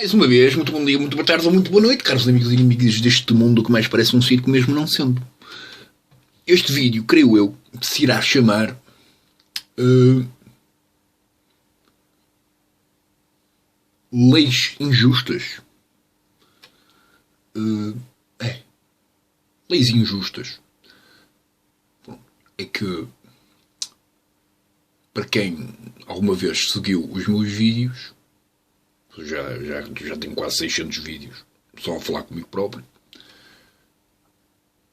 Mais uma vez, muito bom dia, muito boa tarde ou muito boa noite, caros amigos e inimigas deste mundo que mais parece um circo, mesmo não sendo. Este vídeo, creio eu, se irá chamar Leis Injustas. Leis injustas. Bom, é que, para quem alguma vez seguiu os meus vídeos, já tenho quase 600 vídeos só a falar comigo próprio.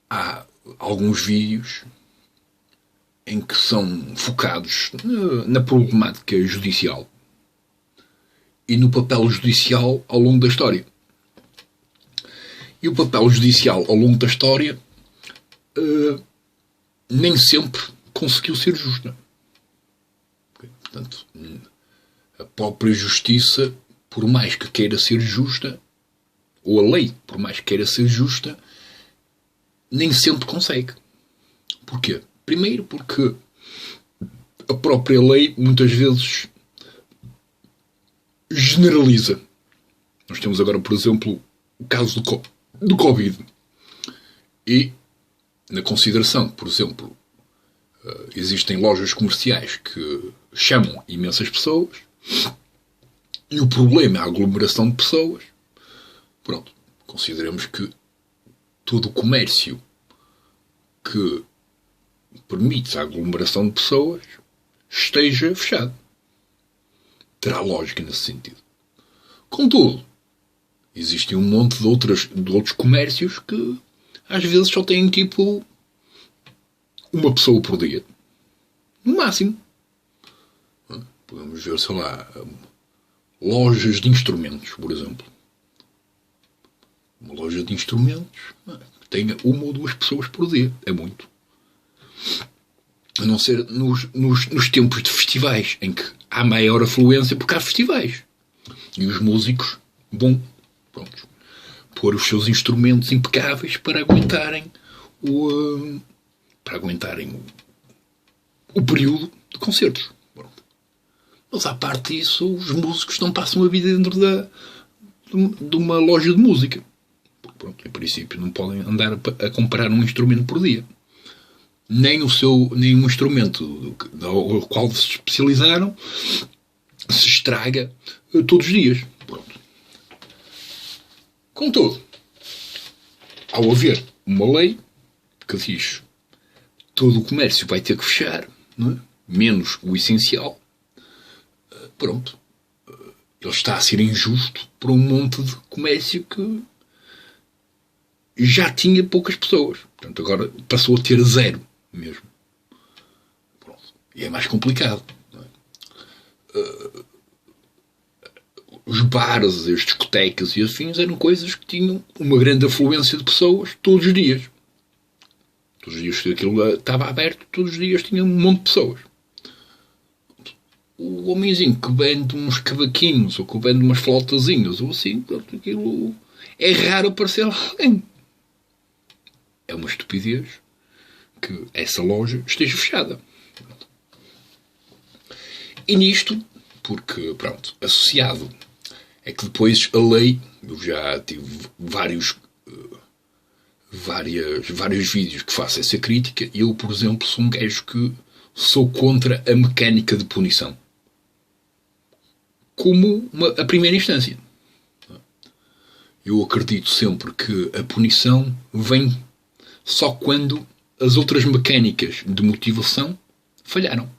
Há alguns vídeos em que são focados na problemática judicial e no papel judicial ao longo da história. E o papel judicial ao longo da história nem sempre conseguiu ser justo. Portanto, a própria justiça, por mais que queira ser justa, ou a lei, por mais que queira ser justa, nem sempre consegue. Porquê? Primeiro porque a própria lei muitas vezes generaliza. Nós temos agora, por exemplo, o caso do Covid. E, na consideração, por exemplo, existem lojas comerciais que chamam imensas pessoas e o problema é a aglomeração de pessoas. Pronto, consideramos que todo o comércio que permite a aglomeração de pessoas esteja fechado. Terá lógica nesse sentido. Contudo, existem um monte de outros comércios que às vezes só têm tipo uma pessoa por dia. No máximo. Podemos ver, sei lá, lojas de instrumentos, por exemplo. Uma loja de instrumentos tenha uma ou duas pessoas por dia. É muito. A não ser nos tempos de festivais, em que há maior afluência porque há festivais. E os músicos vão, pronto, pôr os seus instrumentos impecáveis para aguentarem o período de concertos. Pronto. Mas, à parte disso, os músicos não passam a vida dentro de uma loja de música. Pronto, em princípio, não podem andar a comprar um instrumento por dia. Nem um instrumento ao qual se especializaram se estraga todos os dias. Pronto. Contudo, ao haver uma lei que diz todo o comércio vai ter que fechar, não é? Menos o essencial, pronto. Ele está a ser injusto para um monte de comércio que já tinha poucas pessoas. Portanto, agora passou a ter zero mesmo. Pronto. E é mais complicado. Não é? Os bares, as discotecas e afins eram coisas que tinham uma grande afluência de pessoas todos os dias. Todos os dias que aquilo estava aberto, todos os dias tinha um monte de pessoas. O homenzinho que vende uns cavaquinhos ou que vende umas flautazinhas ou assim, aquilo é raro aparecer alguém. É uma estupidez que essa loja esteja fechada. E nisto, porque, pronto, associado é que depois a lei, eu já tive vários vídeos que faço essa crítica, e eu, por exemplo, sou um gajo que sou contra a mecânica de punição. Como a primeira instância. Eu acredito sempre que a punição vem só quando as outras mecânicas de motivação falharam.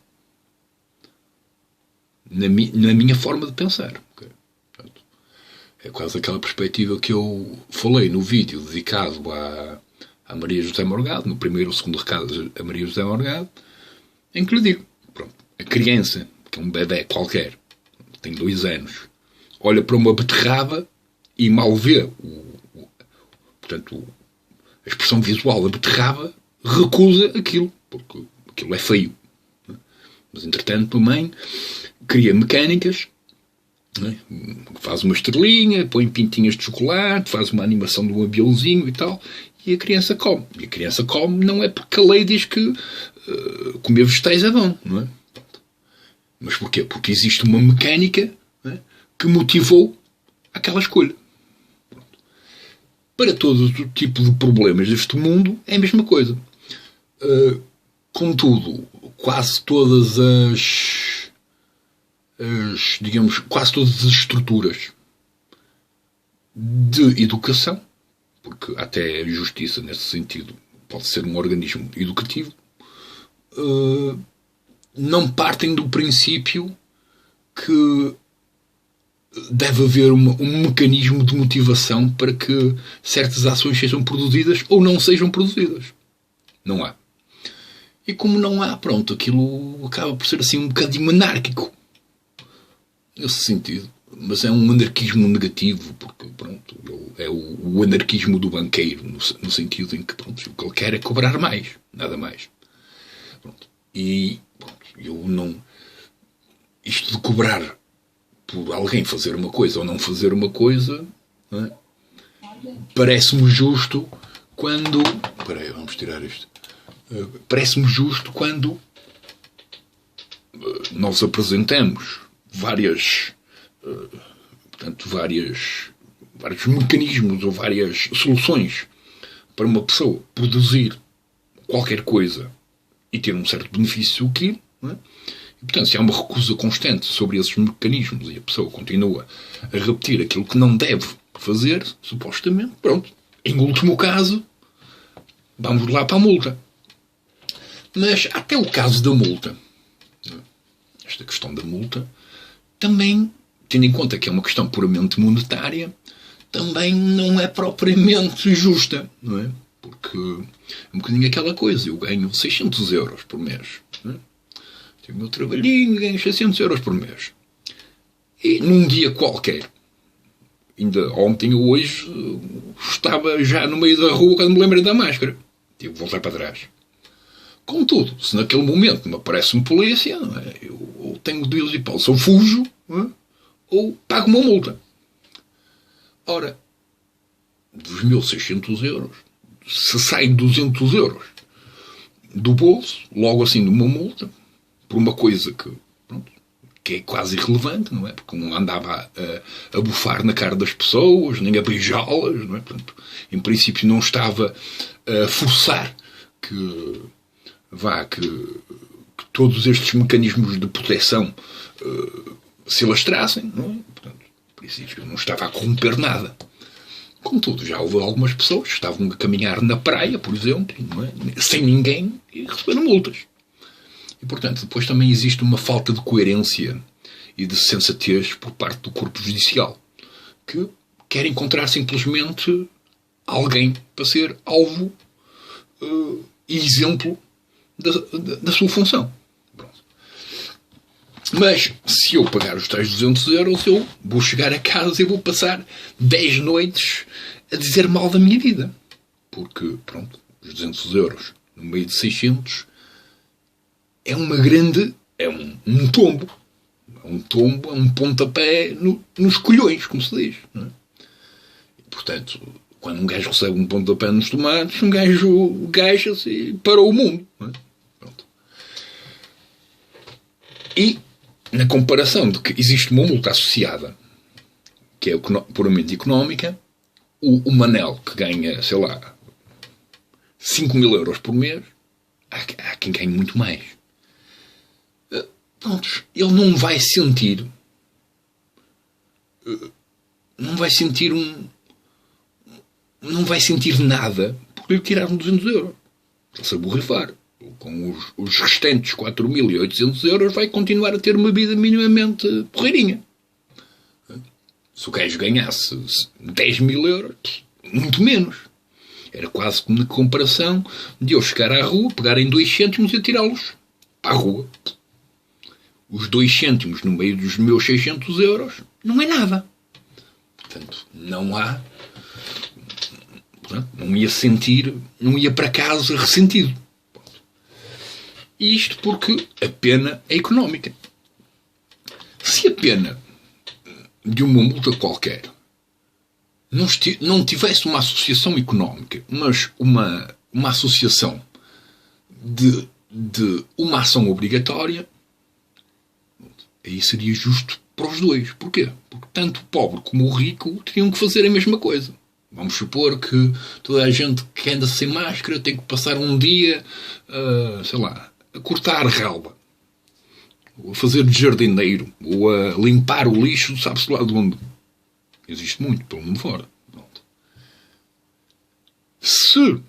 Na minha forma de pensar. Okay? Portanto, é quase aquela perspectiva que eu falei no vídeo dedicado à Maria José Morgado, no primeiro ou segundo recado a Maria José Morgado, em que lhe digo, pronto, a criança, que é um bebé qualquer, tem 2 anos, olha para uma beterraba e mal vê portanto, a expressão visual da beterraba, recusa aquilo, porque aquilo é feio. Mas, entretanto, a mãe cria mecânicas, né? Faz uma estrelinha, põe pintinhas de chocolate, faz uma animação de um aviãozinho e tal, e a criança come. E a criança come não é porque a lei diz que comer vegetais é bom, não é? Mas porquê? Porque existe uma mecânica, né, que motivou àquela escolha. Para todo o tipo de problemas deste mundo é a mesma coisa. Contudo, quase todas quase todas as estruturas de educação, porque até a justiça, nesse sentido, pode ser um organismo educativo, não partem do princípio que deve haver um mecanismo de motivação para que certas ações sejam produzidas ou não sejam produzidas. Não há. E como não há, pronto, aquilo acaba por ser assim um bocadinho anárquico. Nesse sentido. Mas é um anarquismo negativo, porque, pronto, é o anarquismo do banqueiro, no sentido em que, pronto, o que ele quer é cobrar mais, nada mais. Pronto. E, pronto, eu não... Isto de cobrar por alguém fazer uma coisa ou não fazer uma coisa, não é? Parece-me justo quando... Espera aí, vamos tirar isto. Parece-me justo quando nós apresentamos vários mecanismos ou várias soluções para uma pessoa produzir qualquer coisa e ter um certo benefício daquilo, não é? E, portanto, se há uma recusa constante sobre esses mecanismos e a pessoa continua a repetir aquilo que não deve fazer, supostamente, pronto, em último caso, vamos lá para a multa. Mas até o caso da multa, esta questão da multa, também, tendo em conta que é uma questão puramente monetária, também não é propriamente justa, não é? Porque é um bocadinho aquela coisa, eu ganho 600 euros por mês, não é? Tenho o meu trabalhinho e ganho 600 euros por mês. E num dia qualquer, ainda ontem ou hoje, estava já no meio da rua quando me lembrei da máscara. Tive que voltar para trás. Contudo, se naquele momento me aparece uma polícia, não é? Eu ou tenho duas hipóteses, ou fujo, não é? Ou pago uma multa. Ora, dos meus 600 euros, se saem 200 euros do bolso, logo assim de uma multa, por uma coisa que é quase irrelevante, não é? Porque não andava a bufar na cara das pessoas, nem a beijá-las, não é? Portanto, em princípio não estava a forçar que todos estes mecanismos de proteção se alastrassem, não é? Portanto, em princípio não estava a corromper nada. Contudo, já houve algumas pessoas que estavam a caminhar na praia, por exemplo, não é? Sem ninguém, e receberam multas. E, portanto, depois também existe uma falta de coerência e de sensatez por parte do corpo judicial, que quer encontrar simplesmente alguém para ser alvo e exemplo da sua função. Pronto. Mas, se eu pagar os tais 200 euros, eu vou chegar a casa e vou passar 10 noites a dizer mal da minha vida. Porque, pronto, os 200 euros no meio de 600 é uma grande... é um tombo. É um tombo, é um pontapé nos colhões, como se diz. Não é? E, portanto, quando um gajo recebe um pontapé nos tomates, um gajo gaja-se e parou o mundo. Não é? Pronto. E, na comparação de que existe uma multa associada, que é puramente económica, o Manel, que ganha, sei lá, 5.000 euros por mês, há quem ganhe muito mais. Pronto, ele não vai sentir nada por lhe tirar 200 euros. Ele se aborrifar. Com os restantes 4.800 euros vai continuar a ter uma vida minimamente porreirinha. Se o gajo ganhasse 10.000 euros, muito menos. Era quase como na comparação de eu chegar à rua, pegar em 2 cêntimos e atirá-los para a rua. Os 2 cêntimos no meio dos meus 600 euros não é nada. Portanto, não há... Não ia sentir... Não ia para casa ressentido. E isto porque a pena é económica. Se a pena de uma multa qualquer não tivesse uma associação económica, mas uma associação de uma ação obrigatória, aí seria justo para os dois. Porquê? Porque tanto o pobre como o rico teriam que fazer a mesma coisa. Vamos supor que toda a gente que anda sem máscara tem que passar um dia, sei lá, a cortar relva, ou a fazer de jardineiro, ou a limpar o lixo, sabe-se lá de onde. Existe muito, pelo mundo fora. Pronto. Se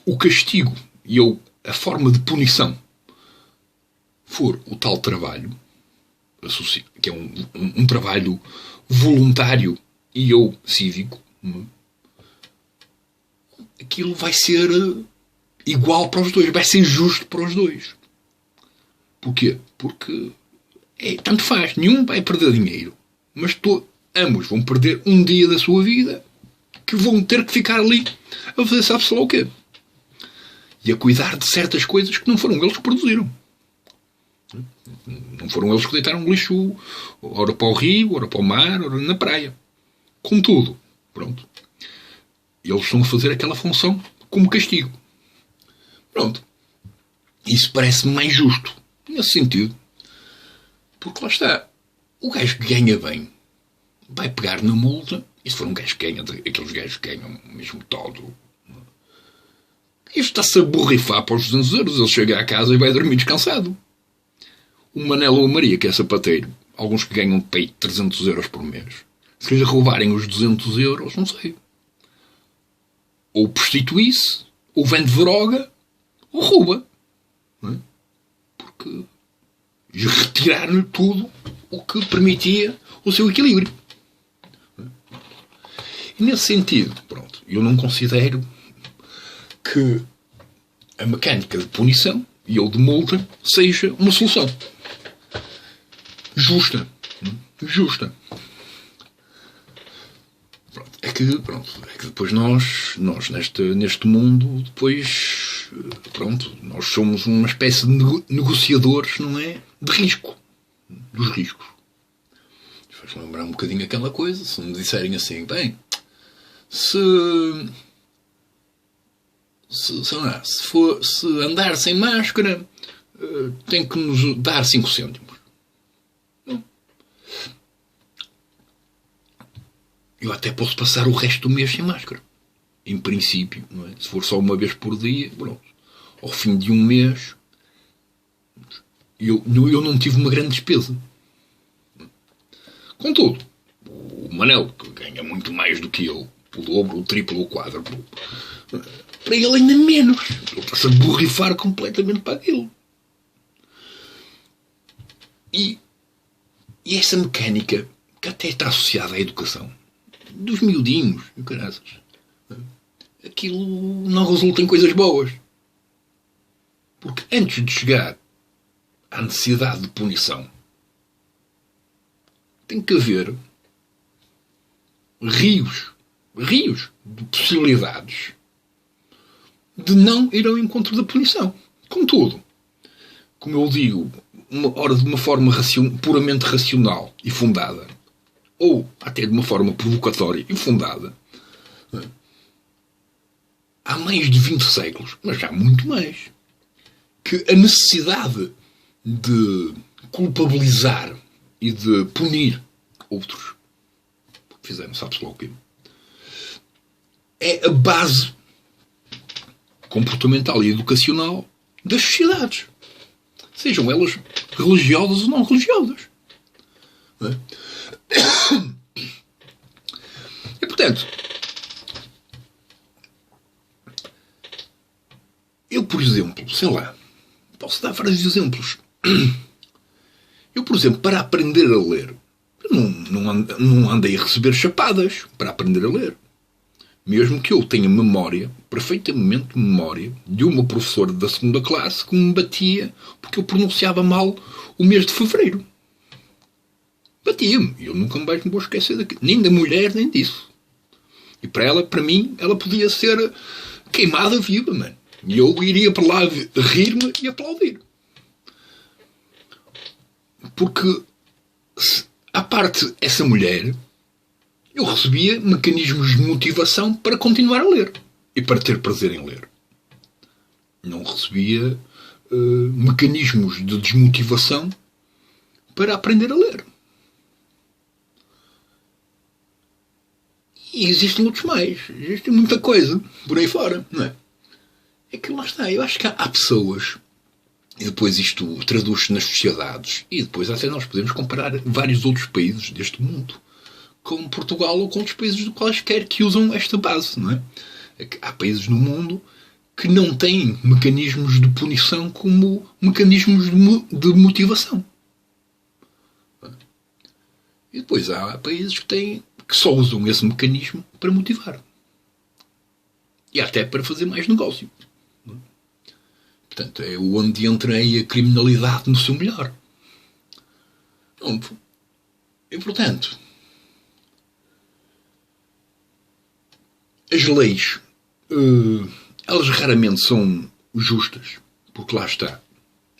o castigo e a forma de punição for o tal trabalho, que é um trabalho voluntário e ou cívico, aquilo vai ser igual para os dois, vai ser justo para os dois. Porquê? Porque tanto faz, nenhum vai perder dinheiro, mas ambos vão perder um dia da sua vida que vão ter que ficar ali a fazer sabe-se lá o quê. E a cuidar de certas coisas que não foram eles que produziram. Não foram eles que deitaram lixo, ora para o rio, ora para o mar, ora na praia. Contudo, pronto, eles estão a fazer aquela função como castigo. Pronto. Isso parece-me mais justo, nesse sentido. Porque lá está, o gajo que ganha bem vai pegar na multa, e se for um gajo que ganha, aqueles gajos que ganham mesmo todo, ele está-se a borrifar para os 200 euros, ele chega à casa e vai dormir descansado. O Manel ou a Maria, que é sapateiro, alguns que ganham de peito 300 euros por mês, se lhe roubarem os 200 euros, não sei. Ou prostitui-se, ou vende droga, ou rouba. Não é? Porque retiraram-lhe tudo o que permitia o seu equilíbrio. E nesse sentido, pronto, eu não considero que a mecânica de punição e ou de multa seja uma solução justa. Justa. É que depois nós neste mundo, depois, pronto, nós somos uma espécie de negociadores, não é? De risco. Dos riscos. Faz lembrar um bocadinho aquela coisa, se me disserem assim, bem, se andar sem máscara, tem que nos dar 5 cêntimos. Não. Eu até posso passar o resto do mês sem máscara. Em princípio, não é? Se for só uma vez por dia, pronto. Ao fim de um mês, eu não tive uma grande despesa. Contudo, o Manel, que ganha muito mais do que eu, o dobro, o triplo, o quádruplo, para ele ainda menos. Ele está-se a borrifar completamente para aquilo. E essa mecânica, que até está associada à educação, dos miudinhos, caraças, aquilo não resulta em coisas boas. Porque antes de chegar à necessidade de punição, tem que haver rios de possibilidades de não ir ao encontro da punição. Contudo, como eu digo, de uma forma puramente racional e fundada, ou até de uma forma provocatória e fundada, há mais de 20 séculos, mas já muito mais, que a necessidade de culpabilizar e de punir outros porque fizeram, sabe-se lá o quê, é a base comportamental e educacional das sociedades, sejam elas religiosas ou não religiosas. Não é? E, portanto, eu, por exemplo, sei lá, posso dar vários exemplos. Eu, por exemplo, para aprender a ler, não andei a receber chapadas para aprender a ler. Mesmo que eu tenha memória, perfeitamente memória, de uma professora da 2ª classe que me batia porque eu pronunciava mal o mês de fevereiro. Batia-me. Eu nunca mais me vou esquecer daquilo. Nem da mulher, nem disso. E para mim, ela podia ser queimada viva, mano. E eu iria para lá rir-me e aplaudir. Porque, à parte essa mulher, eu recebia mecanismos de motivação para continuar a ler. E para ter prazer em ler. Não recebia mecanismos de desmotivação para aprender a ler. E existem outros mais. Existe muita coisa por aí fora, não é? É que lá está. Eu acho que há pessoas, e depois isto traduz-se nas sociedades, e depois até nós podemos comparar vários outros países deste mundo, como Portugal ou com outros países quaisquer que usam esta base, não é? É que há países no mundo que não têm mecanismos de punição como mecanismos de motivação. E depois há países que só usam esse mecanismo para motivar. E até para fazer mais negócio. Portanto, é onde entra aí a criminalidade no seu melhor. E, portanto, as leis, elas raramente são justas, porque lá está.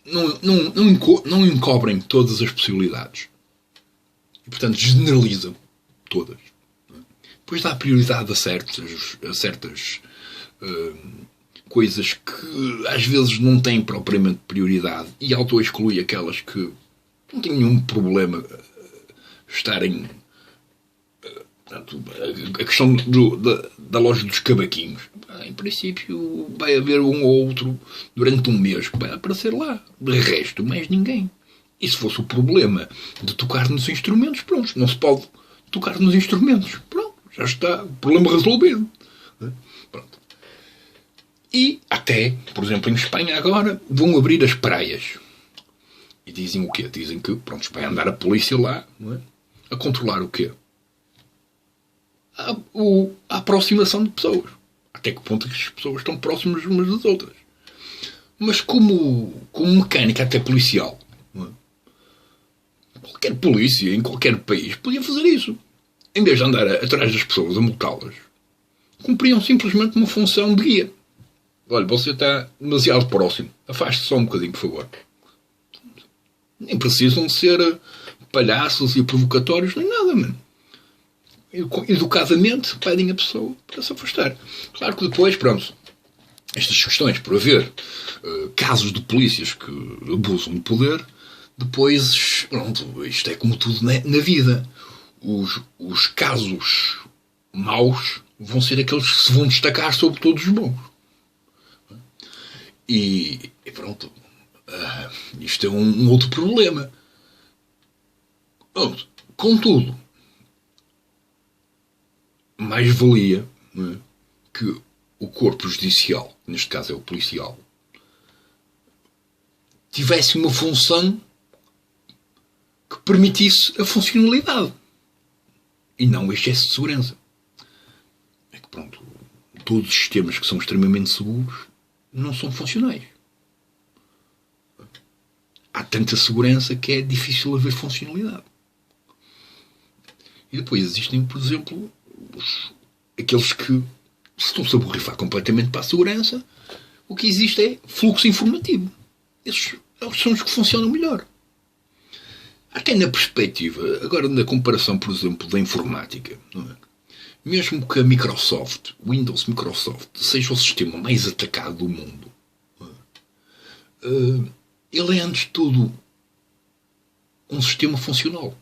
Não encobrem todas as possibilidades. E, portanto, generalizam todas. Depois dá prioridade a certas coisas que às vezes não têm propriamente prioridade e auto-exclui aquelas que não têm nenhum problema estarem. Portanto, a questão da loja dos cavaquinhos. Em princípio, vai haver um ou outro durante um mês que vai aparecer lá. De resto, mais ninguém. E se fosse o problema de tocar nos instrumentos, pronto, não se pode tocar nos instrumentos. Pronto, já está. O problema resolvido. Pronto. E até, por exemplo, em Espanha agora, vão abrir as praias. E dizem o quê? Dizem que, pronto, vai andar a polícia lá, não é? A controlar o quê? A aproximação de pessoas. Até que ponto é que as pessoas estão próximas umas das outras. Mas como mecânica até policial, não é? Qualquer polícia, em qualquer país, podia fazer isso. Em vez de andar atrás das pessoas a multá-las, cumpriam simplesmente uma função de guia. Olha, você está demasiado próximo. Afaste-se só um bocadinho, por favor. Nem precisam de ser palhaços e provocatórios, nem nada, mano. Educadamente pedem a pessoa para se afastar. Claro que depois, pronto, estas questões, por haver casos de polícias que abusam de poder, depois, pronto, isto é como tudo na vida. Os casos maus vão ser aqueles que se vão destacar sobre todos os bons. E pronto, isto é um outro problema. Pronto, contudo, mais valia, né, que o corpo judicial, neste caso é o policial, tivesse uma função que permitisse a funcionalidade e não o excesso de segurança. É que pronto, todos os sistemas que são extremamente seguros não são funcionais. Há tanta segurança que é difícil haver funcionalidade. E depois existem, por exemplo, aqueles que se estão-se a borrifar completamente para a segurança. O que existe é fluxo informativo. Esses são os que funcionam melhor. Até na perspectiva, agora na comparação, por exemplo, da informática, não é? Mesmo que a Microsoft, Windows Microsoft, seja o sistema mais atacado do mundo, ele é, antes de tudo, um sistema funcional.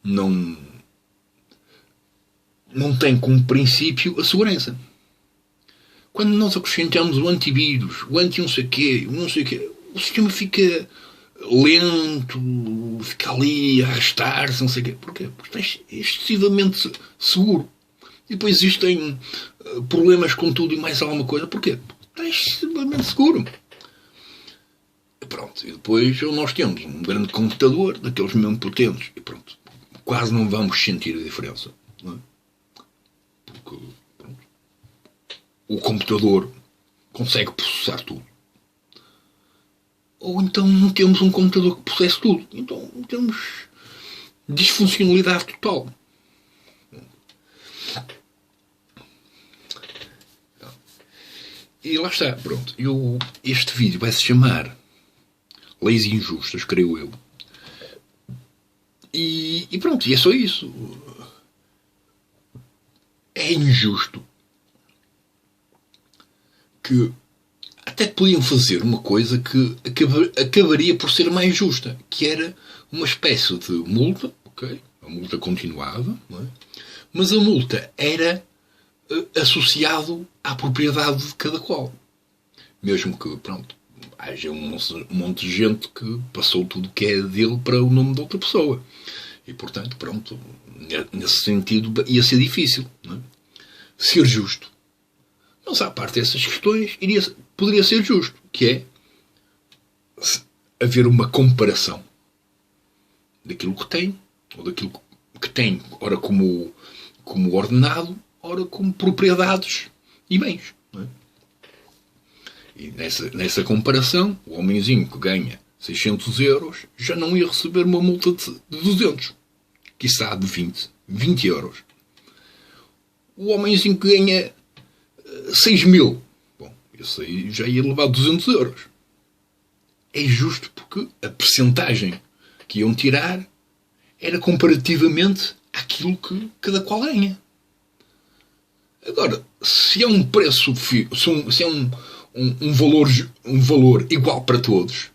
Não tem como princípio a segurança. Quando nós acrescentamos o antivírus, o anti não sei quê, o sistema fica lento, fica ali a arrastar-se, não sei o quê. Porquê? Porque está excessivamente seguro. E depois existem problemas com tudo e mais alguma coisa. Porquê? Porque está excessivamente seguro. E pronto. E depois nós temos um grande computador, daqueles mesmo potentes, e pronto. Quase não vamos sentir a diferença. Não é? Porque pronto, o computador consegue processar tudo. Ou então não temos um computador que processe tudo. Então temos disfuncionalidade total. E lá está, pronto. Este vídeo vai se chamar Leis Injustas, creio eu. E pronto, e é só isso. É injusto que até podiam fazer uma coisa que acabaria por ser mais justa, que era uma espécie de multa, ok? A multa continuava, não é? Mas a multa era associado à propriedade de cada qual. Mesmo que, pronto, haja um monte de gente que passou tudo que é dele para o nome de outra pessoa. E, portanto, pronto, nesse sentido ia ser difícil, não é? Ser justo. Mas, à parte dessas questões, poderia ser justo, que é haver uma comparação daquilo que tem, ou daquilo que tem, ora como ordenado, ora como propriedades e bens. Não é? E nessa comparação, o homenzinho que ganha 600 euros já não ia receber uma multa de 200, quiçá de 20 euros. O homenzinho que ganha 6.000, bom, esse aí já ia levar 200 euros. É justo porque a percentagem que iam tirar era comparativamente àquilo que cada qual ganha. Agora, se é um preço, se é um valor igual para todos,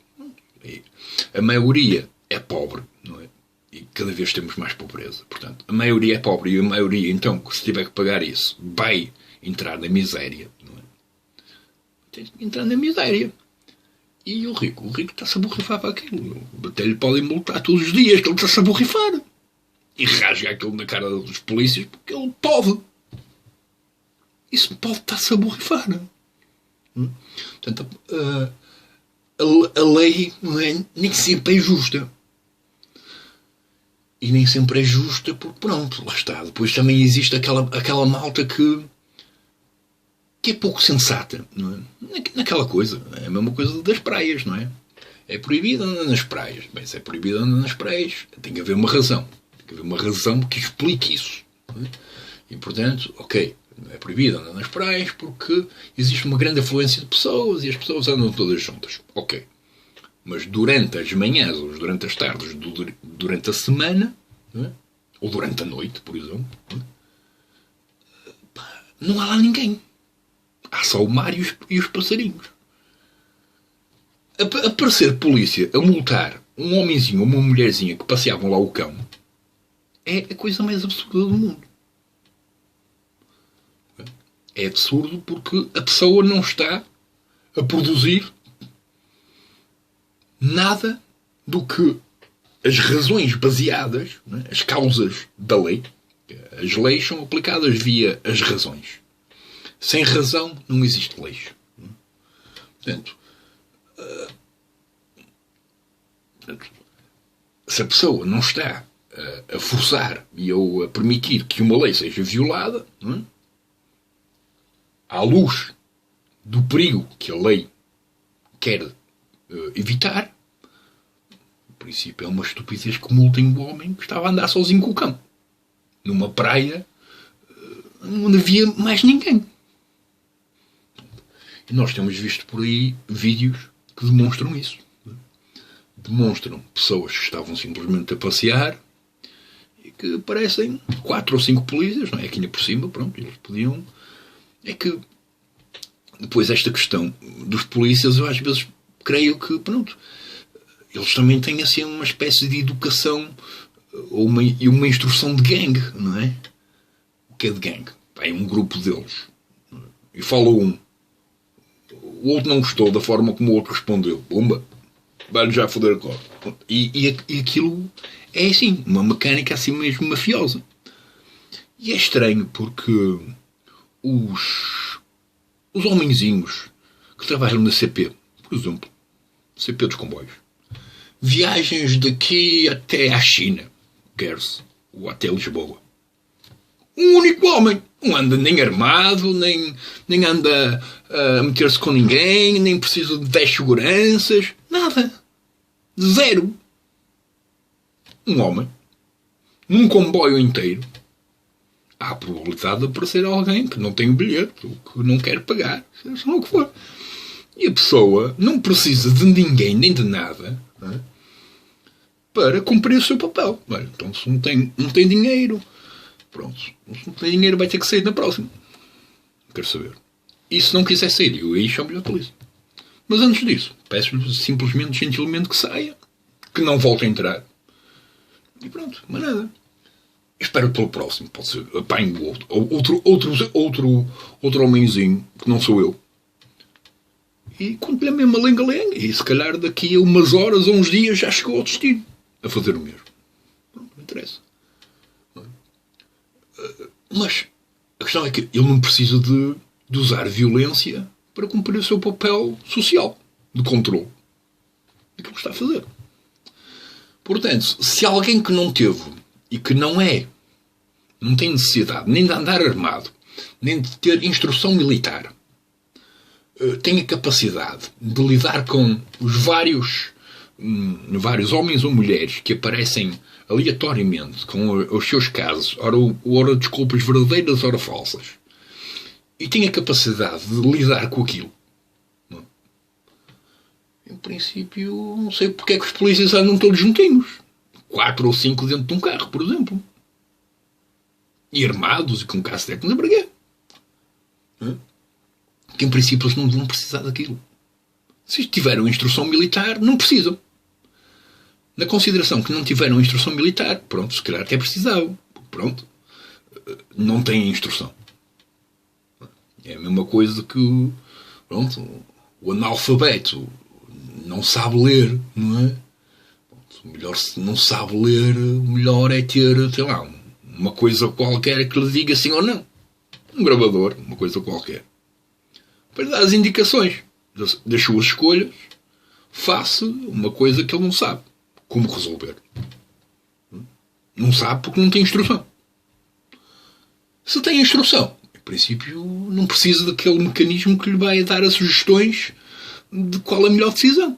a maioria é pobre, não é? E cada vez temos mais pobreza. Portanto, a maioria é pobre e a maioria, então, se tiver que pagar isso, vai entrar na miséria, não é? Tem que entrar na miséria. E o rico está-se a borrifar para aquilo. Até lhe podem multar todos os dias, que ele está-se a borrifar. E rasga aquilo na cara dos polícias, porque ele pode. Isso pode estar-se a borrifar. Portanto, a lei não é, nem sempre é justa. E nem sempre é justa porque, pronto, lá está. Depois também existe aquela malta que é pouco sensata, não é? Naquela coisa. É a mesma coisa das praias, não é? É proibido andar nas praias. Bem, se é proibido andar nas praias, tem que haver uma razão. Tem que haver uma razão que explique isso. Não é? E, portanto, ok, é proibido andar nas praias porque existe uma grande afluência de pessoas e as pessoas andam todas juntas. Ok. Mas durante as manhãs, ou durante as tardes, durante a semana, não é? Ou durante a noite, por exemplo, não há lá ninguém. Há só o mar e os passarinhos. Aparecer polícia a multar um homenzinho ou uma mulherzinha que passeavam lá o cão é a coisa mais absurda do mundo. É absurdo porque a pessoa não está a produzir nada do que as razões baseadas, não é? As causas da lei. As leis são aplicadas via as razões. Sem razão não existe leis. Portanto, se a pessoa não está a forçar e a permitir que uma lei seja violada, não é? À luz do perigo que a lei quer evitar, no princípio é uma estupidez que multem o homem que estava a andar sozinho com o cão numa praia onde havia mais ninguém. E nós temos visto por aí vídeos que demonstram isso. Demonstram pessoas que estavam simplesmente a passear e que aparecem 4 ou 5 polícias, não é? Aqui por cima, pronto, eles podiam. É que depois esta questão dos polícias, eu às vezes creio que, pronto, eles também têm assim uma espécie de educação ou uma instrução de gangue, não é? O que é de gangue? É um grupo deles. E fala um. O outro não gostou da forma como o outro respondeu. Bomba! Vai-lhe já foder a cor. E aquilo é assim, uma mecânica assim mesmo mafiosa. E é estranho porque os homenzinhos que trabalham na CP, por exemplo, CP dos comboios, viagens daqui até à China, quer-se, ou até Lisboa. Um único homem. Não anda nem armado, nem anda a meter-se com ninguém, nem precisa de 10 seguranças. Nada. Zero. Um homem. Num comboio inteiro. Há a probabilidade de aparecer alguém que não tem bilhete, ou que não quer pagar, seja o que for. E a pessoa não precisa de ninguém, nem de nada, não é? Para cumprir o seu papel. Olha, então se não tem dinheiro, pronto, se não tem dinheiro vai ter que sair na próxima. Quero saber. E se não quiser sair, eu aí chamo-lhe a polícia. Mas antes disso, peço-lhe simplesmente, gentilmente que saia, que não volte a entrar. E pronto, mas nada. Espero pelo próximo, pode ser, apanho outro homenzinho, que não sou eu. E conto-lhe a mesma lenga-lenga. E se calhar daqui a umas horas ou uns dias já chegou ao destino a fazer o mesmo. Não interessa. Mas a questão é que ele não precisa de usar violência para cumprir o seu papel social, de controle daquilo que está a fazer. Portanto, se alguém que não teve e que não tem necessidade nem de andar armado, nem de ter instrução militar, tem a capacidade de lidar com os vários homens ou mulheres que aparecem aleatoriamente com os seus casos, ora desculpas verdadeiras, ora falsas, e tem a capacidade de lidar com aquilo. Em princípio, não sei porque é que os polícias andam todos juntinhos. 4 ou 5 dentro de um carro, por exemplo. E armados e com cacete, não sei para quê. Que em princípio eles não vão precisar daquilo. Se tiveram instrução militar, não precisam. Na consideração que não tiveram instrução militar, pronto, se calhar até precisavam. Pronto, não têm instrução. É a mesma coisa que, pronto, o analfabeto não sabe ler, não é? O melhor, se não sabe ler, o melhor é ter, sei lá, uma coisa qualquer que lhe diga sim ou não. Um gravador, uma coisa qualquer. Para dar as indicações das suas escolhas, face uma coisa que ele não sabe como resolver. Não sabe porque não tem instrução. Se tem instrução, em princípio, não precisa daquele mecanismo que lhe vai dar as sugestões de qual é a melhor decisão.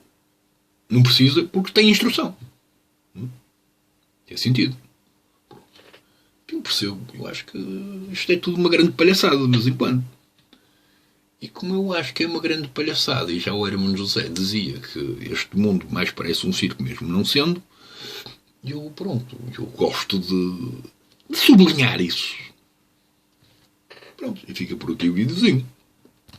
Não precisa porque tem instrução. Tem sentido. Eu percebo. Eu acho que isto é tudo uma grande palhaçada de vez em quando. E como eu acho que é uma grande palhaçada, e já o Hermano José dizia que este mundo mais parece um circo mesmo não sendo, eu gosto de sublinhar isso. Pronto, e fica por aqui o videozinho.